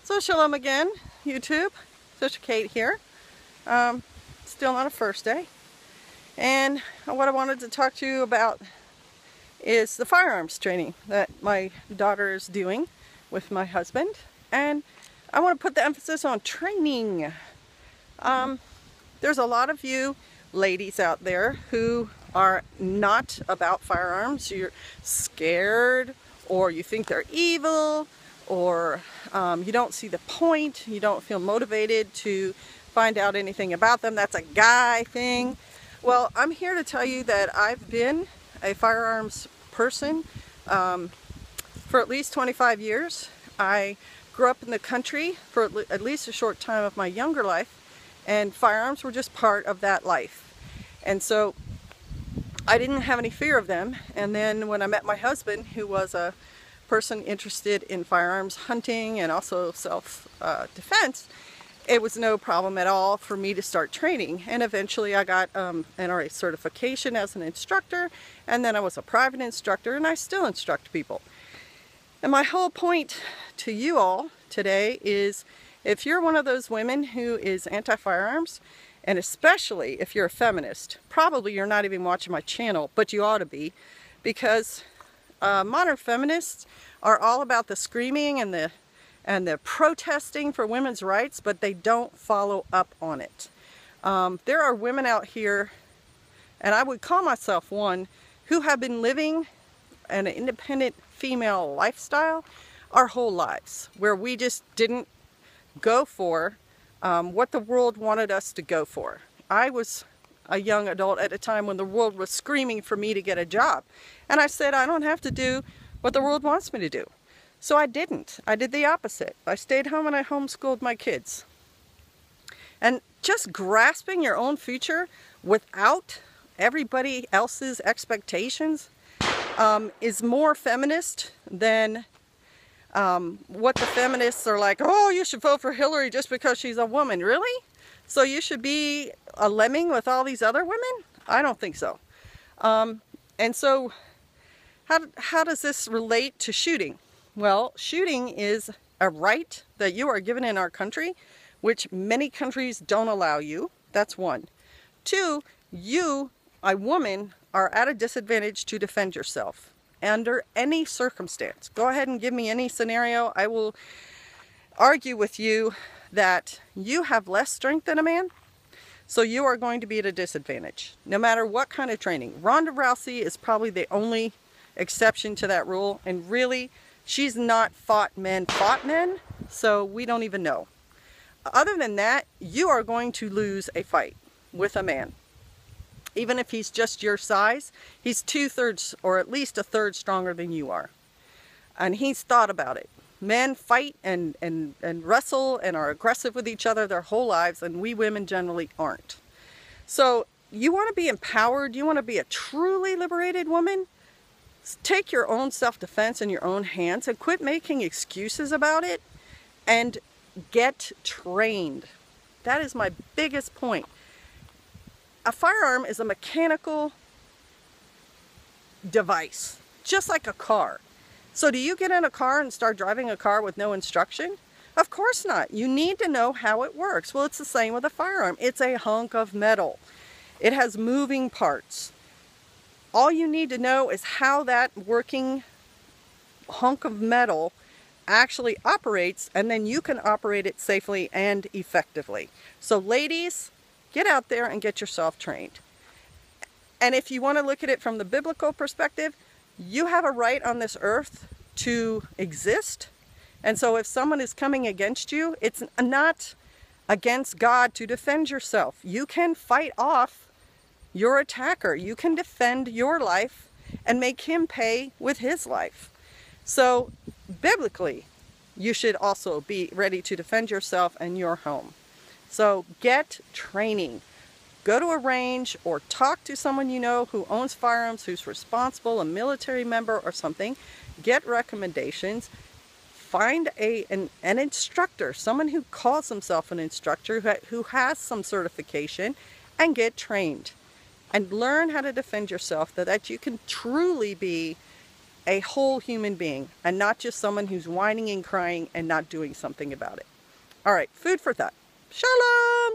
So shalom again, YouTube. Sister Kate here. Still on a first day. And what I wanted to talk to you about is the firearms training that my daughter is doing with my husband. And I want to put the emphasis on training. There's a lot of you ladies out there who are not about firearms. You're scared, or you think they're evil, or you don't see the point. You don't feel motivated to find out anything about them. That's a guy thing. Well, I'm here to tell you that I've been a firearms person for at least 25 years. I grew up in the country for at least a short time of my younger life, and firearms were just part of that life. And so I didn't have any fear of them. And then when I met my husband, who was a person interested in firearms hunting and also self-defense, it was no problem at all for me to start training. And eventually I got an NRA certification as an instructor, and then I was a private instructor, and I still instruct people. And my whole point to you all today is, if you're one of those women who is anti-firearms, and especially if you're a feminist, probably you're not even watching my channel, but you ought to be, because modern feminists are all about the screaming and the protesting for women's rights, but they don't follow up on it. There are women out here, and I would call myself one, who have been living an independent female lifestyle our whole lives, where we just didn't go for what the world wanted us to go for. I was a young adult at a time when the world was screaming for me to get a job. And I said, I don't have to do what the world wants me to do. So I didn't. I did the opposite. I stayed home and I homeschooled my kids. And just grasping your own future without everybody else's expectations is more feminist than what the feminists are like. Oh, you should vote for Hillary just because she's a woman. Really? So you should be a lemming with all these other women? I don't think so. And so how does this relate to shooting? Well, shooting is a right that you are given in our country, which many countries don't allow you. That's one. Two, you, a woman, are at a disadvantage to defend yourself under any circumstance. Go ahead and give me any scenario. I will argue with you that you have less strength than a man, so you are going to be at a disadvantage, no matter what kind of training. Ronda Rousey is probably the only exception to that rule, and really, she's not fought men, so we don't even know. Other than that, you are going to lose a fight with a man. Even if he's just your size, he's 2/3 or at least a third stronger than you are. And he's thought about it. Men fight and wrestle and are aggressive with each other their whole lives, and we women generally aren't. So you want to be empowered, you want to be a truly liberated woman? Take your own self-defense in your own hands and quit making excuses about it and get trained. That is my biggest point. A firearm is a mechanical device, just like a car. So do you get in a car and start driving a car with no instruction? Of course not. You need to know how it works. Well, it's the same with a firearm. It's a hunk of metal. It has moving parts. All you need to know is how that working hunk of metal actually operates, and then you can operate it safely and effectively. So ladies, get out there and get yourself trained. And if you want to look at it from the biblical perspective, you have a right on this earth to exist. And so if someone is coming against you, it's not against God to defend yourself. You can fight off your attacker. You can defend your life and make him pay with his life. So biblically, you should also be ready to defend yourself and your home. So get training. Go to a range or talk to someone you know who owns firearms, who's responsible, a military member or something. Get recommendations. Find an instructor, someone who calls himself an instructor, who has some certification, and get trained. And learn how to defend yourself so that you can truly be a whole human being and not just someone who's whining and crying and not doing something about it. All right, food for thought. Shalom!